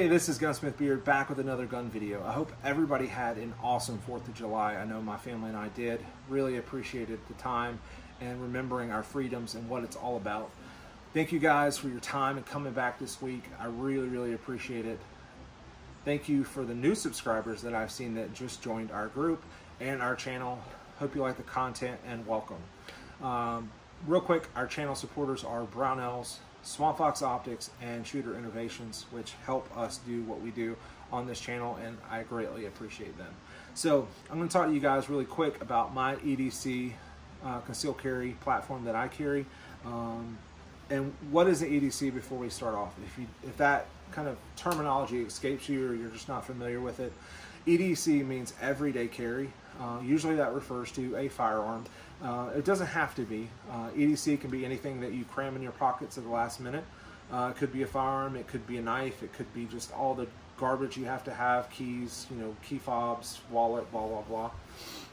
Hey, this is GunsmithBeard back with another gun video. I hope everybody had an awesome 4th of July. I know my family and I did. Really appreciated the time and remembering our freedoms and what it's all about. Thank you guys for your time and coming back this week. I really appreciate it. Thank you for the new subscribers that I've seen that just joined our group and our channel. Hope you like the content and welcome. Real quick, our channel supporters are BROWNELLS, SWAMPFOX Optics, and Shooter Innovations, which help us do what we do on this channel, and I greatly appreciate them. So I'm going to talk to you guys really quick about my E.D.C concealed carry platform that I carry. And what is an E.D.C before we start off? If that kind of terminology escapes you or you're just not familiar with it, E.D.C means everyday carry. Usually that refers to a firearm. It doesn't have to be. E.D.C can be anything that you cram in your pockets at the last minute. It could be a firearm, it could be a knife, it could be just all the garbage you have to have, keys, key fobs, wallet, blah, blah,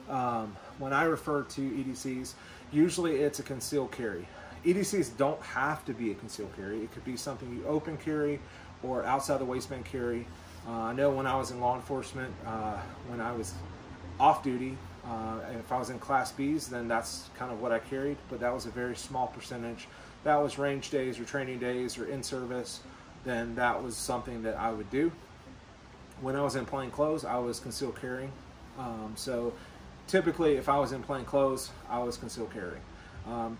blah. When I refer to E.D.Cs, usually it's a concealed carry. E.D.Cs don't have to be a concealed carry. It could be something you open carry or outside the waistband carry. I know when I was in law enforcement, when I was off duty, and if I was in Class Bs, then that's kind of what I carried, but that was a very small percentage. That was range days or training days or in service, then that was something that I would do. When I was in plain clothes, I was concealed carrying. So typically, if I was in plain clothes, I was concealed carrying.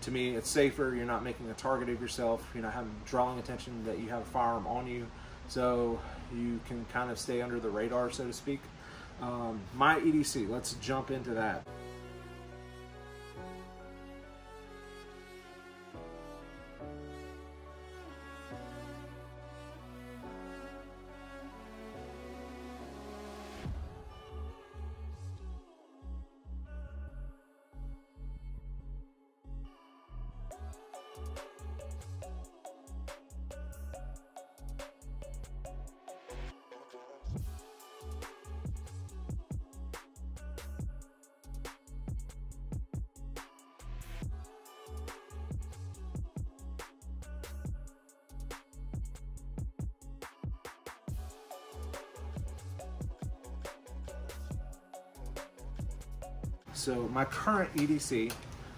To me, it's safer. You're not making a target of yourself. You're not drawing attention that you have a firearm on you, so you can kind of stay under the radar, so to speak. My E.D.C, let's jump into that. So my current E.D.C,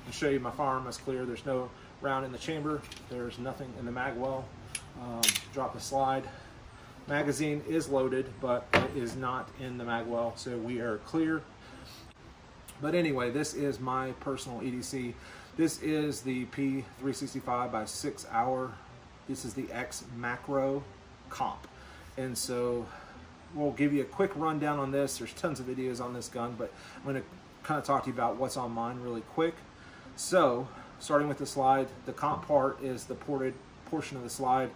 I'll show you my firearm is clear. There's no round in the chamber. There's nothing in the mag well. Drop the slide. Magazine is loaded, but it is not in the mag well, so we are clear. But anyway, this is my personal E.D.C. This is the P365 by 6 hour. This is the XMACRO COMP. And so we'll give you a quick rundown on this. There's tons of videos on this gun, but I'm going to kind of talk to you about what's on mine really quick. So starting with the slide, the comp part is the ported portion of the slide.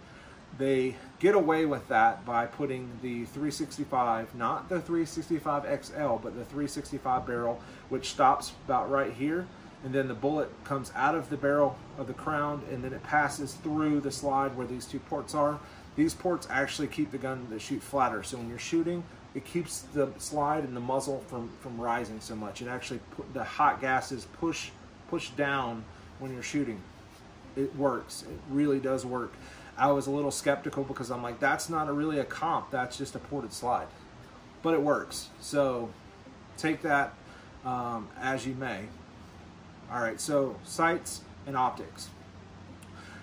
They get away with that by putting the 365, not the 365XL, but the 365 barrel, which stops about right here, and then the bullet comes out of the barrel of the crown and then it passes through the slide where these two ports are. These ports actually keep the gun to shoot flatter, so when you're shooting, it keeps the slide and the muzzle from rising so much. It actually the hot gases push down when you're shooting. It works. It really does work. I was a little skeptical because I'm like, that's not really a comp. That's just a ported slide. But it works. So take that as you may. All right, so sights and optics.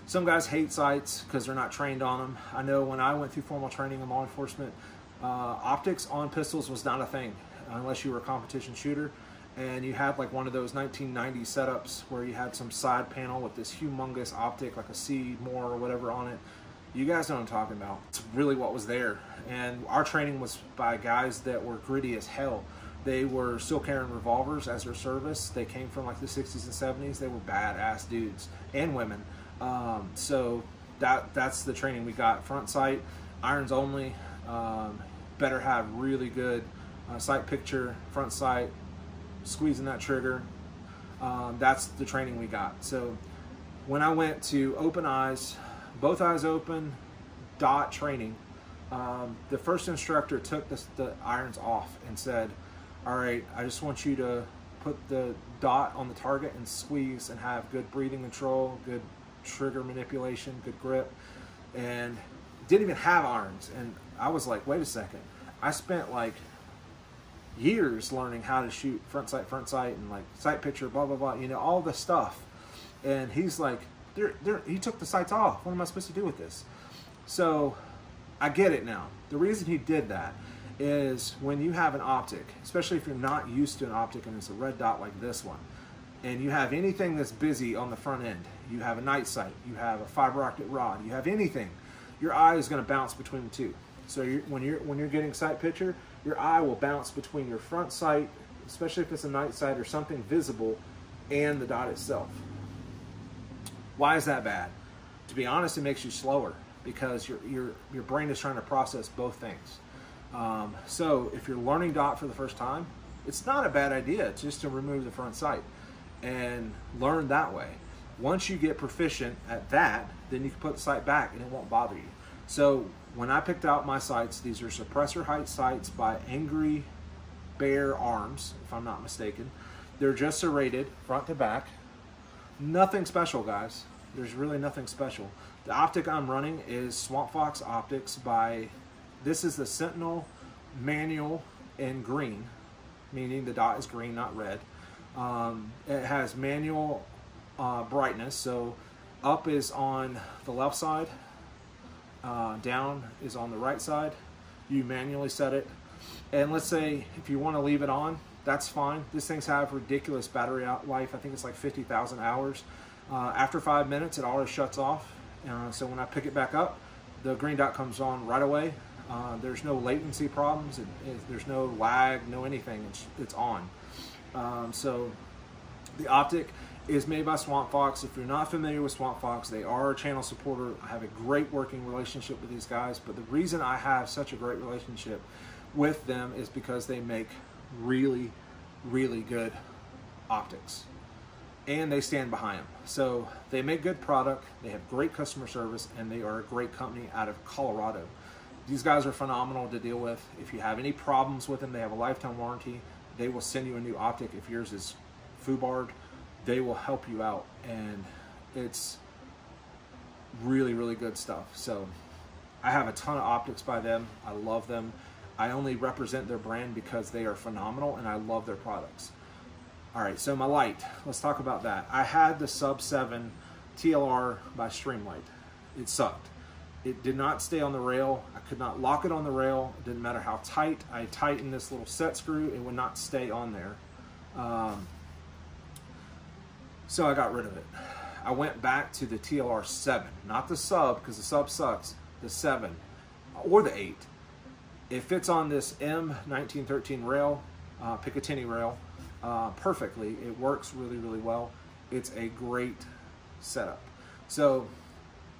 Some guys hate sights because they're not trained on them. I know when I went through formal training in law enforcement, optics on pistols was not a thing unless you were a competition shooter and you had like one of those 1990s setups where you had some side panel with this humongous optic like a C more or whatever on it. You guys know what I'm talking about. It's really what was there, and our training was by guys that were gritty as hell. They were still carrying revolvers as their service. They came from like the 60s and 70s. They were badass dudes and women. So that's the training we got. Front sight, irons only. Better have really good sight picture, front sight, squeezing that trigger. That's the training we got. So when I went to open eyes, both eyes open, dot training, the first instructor took the irons off and said, all right, I just want you to put the dot on the target and squeeze and have good breathing control, good trigger manipulation, good grip. And didn't even have irons. And I was like, wait a second. I spent like years learning how to shoot front sight, and like sight picture, blah, blah, blah, you know, all the stuff. And he's like, he took the sights off. What am I supposed to do with this? So I get it now. The reason he did that is when you have an optic, especially if you're not used to an optic and it's a red dot like this one, and you have anything that's busy on the front end, you have a night sight, you have a fiber optic rod, you have anything, your eye is going to bounce between the two. So when you're getting sight picture, your eye will bounce between your front sight, especially if it's a night sight or something visible, and the dot itself. Why is that bad? To be honest, it makes you slower because your brain is trying to process both things. So if you're learning dot for the first time, it's not a bad idea just to remove the front sight and learn that way. Once you get proficient at that, then you can put the sight back and it won't bother you. So when I picked out my sights, these are suppressor height sights by Angry Bear Arms, if I'm not mistaken. They're just serrated front to back. Nothing special, guys. There's really nothing special. The optic I'm running is SWAMPFOX optics by, this is the Sentinel manual in green, meaning the dot is green, not red. It has manual brightness, so up is on the left side, down is on the right side. You manually set it, and let's say if you want to leave it on, that's fine. These things have ridiculous battery life. I think it's like 50,000 hours. After 5 minutes, it always shuts off. So when I pick it back up, the green dot comes on right away. There's no latency problems. There's no lag, no anything. It's on. So the optic is made by SWAMPFOX. If you're not familiar with SWAMPFOX, they are a channel supporter. I have a great working relationship with these guys, but the reason I have such a great relationship with them is because they make really, really good optics, and they stand behind them. So they make good product, they have great customer service, and they are a great company out of Colorado. These guys are phenomenal to deal with. If you have any problems with them, they have a lifetime warranty. They will send you a new optic. If yours is foobarred, they will help you out, and it's really, really good stuff. So I have a ton of optics by them. I love them. I only represent their brand because they are phenomenal, and I love their products. All right, so my light, let's talk about that. I had the sub 7 TLR by Streamlight. It sucked. It did not stay on the rail. I could not lock it on the rail. It didn't matter how tight. I tightened this little set screw. It would not stay on there. So I got rid of it. I went back to the TLR 7, not the sub, because the sub sucks, the 7 or the 8. It fits on this M1913 rail, Picatinny rail, perfectly. It works really, really well. It's a great setup. So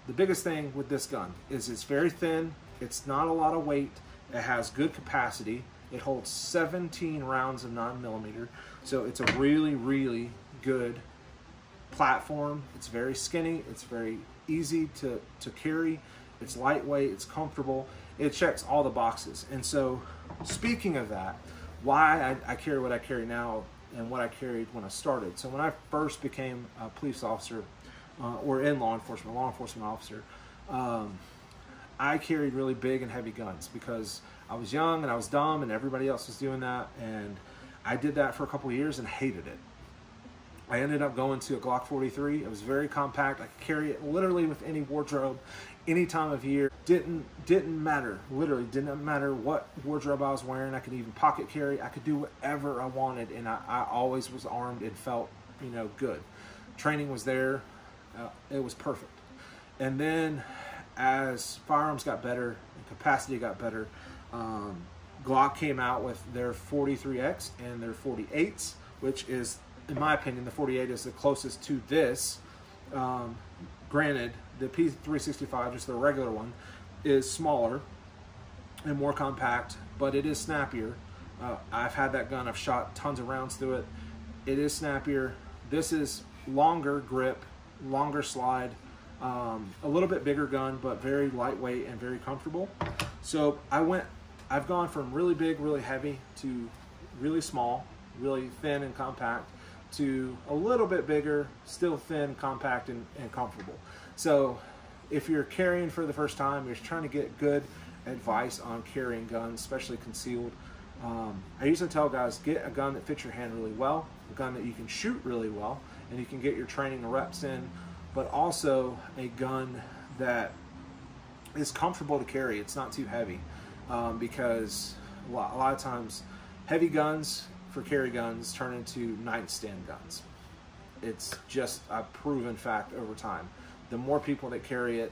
the biggest thing with this gun is it's very thin. It's not a lot of weight. It has good capacity. It holds 17 rounds of 9mm. So it's a really, really good platform. It's very skinny. It's very easy to carry. It's lightweight. It's comfortable. It checks all the boxes. And so speaking of that, why I carry what I carry now and what I carried when I started. So when I first became a police officer, or in law enforcement officer, I carried really big and heavy guns because I was young and I was dumb and everybody else was doing that, and I did that for a couple of years and hated it. I ended up going to a Glock 43. It was very compact. I could carry it literally with any wardrobe, any time of year. Didn't matter. Literally didn't matter what wardrobe I was wearing. I could even pocket carry. I could do whatever I wanted, and I always was armed and felt, you know, good. Training was there. It was perfect. And then as firearms got better and capacity got better, Glock came out with their 43X and their 48s, which is, in my opinion, the 48 is the closest to this. Granted, the P365, just the regular one, is smaller and more compact, but it is snappier. I've had that gun. I've shot tons of rounds through it. It is snappier. This is longer grip, longer slide, a little bit bigger gun, but very lightweight and very comfortable. So I've gone from really big, really heavy to really small, really thin and compact, to a little bit bigger, still thin, compact, and comfortable. So if you're carrying for the first time, you're trying to get good advice on carrying guns, especially concealed. I usually tell guys, get a gun that fits your hand really well, a gun that you can shoot really well, and you can get your training and reps in, but also a gun that is comfortable to carry. It's not too heavy, because a lot of times heavy guns for carry guns turn into nightstand guns. It's just a proven fact over time. The more people that carry it,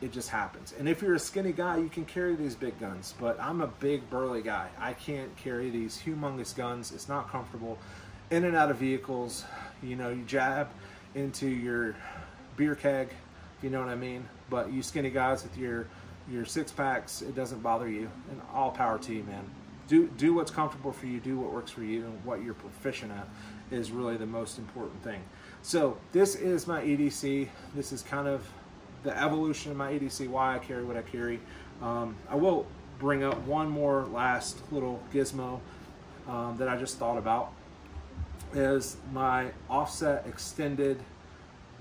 it just happens. And if you're a skinny guy, you can carry these big guns, but I'm a big burly guy. I can't carry these humongous guns. It's not comfortable. In and out of vehicles, you know, you jab into your beer keg, if you know what I mean. But you skinny guys with your six packs, it doesn't bother you. And all power to you, man. Do what's comfortable for you, do what works for you, and what you're proficient at is really the most important thing. So this is my E.D.C. This is kind of the evolution of my E.D.C, why I carry what I carry. I will bring up one more last little gizmo that I just thought about, is my offset extended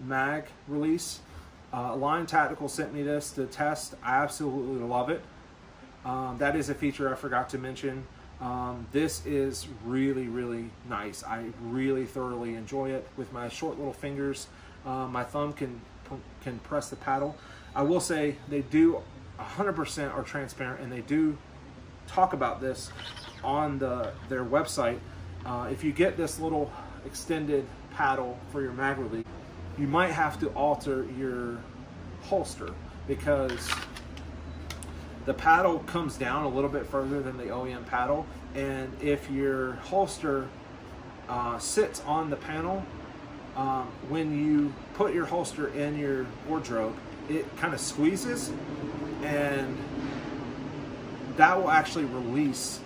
mag release. Line Tactical sent me this to test. I absolutely love it. That is a feature I forgot to mention. This is really, really nice. I really thoroughly enjoy it. With my short little fingers, my thumb can press the paddle. I will say they do 100% are transparent, and they do talk about this on their website. If you get this little extended paddle for your mag release, you might have to alter your holster, because the paddle comes down a little bit further than the OEM paddle, and if your holster sits on the panel, when you put your holster in your wardrobe, it kind of squeezes, and that will actually release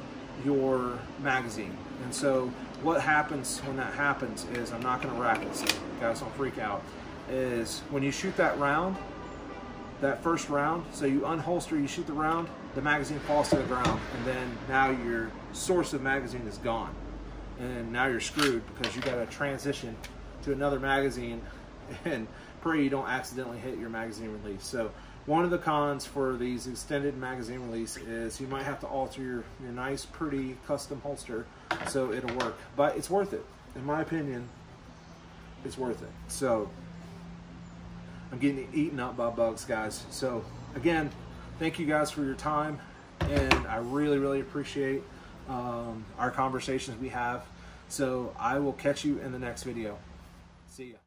your magazine. And so what happens when that happens is, I'm not going to rack it, so guys don't freak out, is when you shoot that round, that first round, so you unholster, you shoot the round, the magazine falls to the ground, and then now your source of magazine is gone, and now you're screwed, because you got to transition to another magazine and pray you don't accidentally hit your magazine release. So one of the cons for these extended magazine release is you might have to alter your nice, pretty custom holster so it'll work, but it's worth it. In my opinion, it's worth it. So I'm getting eaten up by bugs, guys. So again, thank you guys for your time, and I really, really appreciate our conversations we have. So I will catch you in the next video. See ya.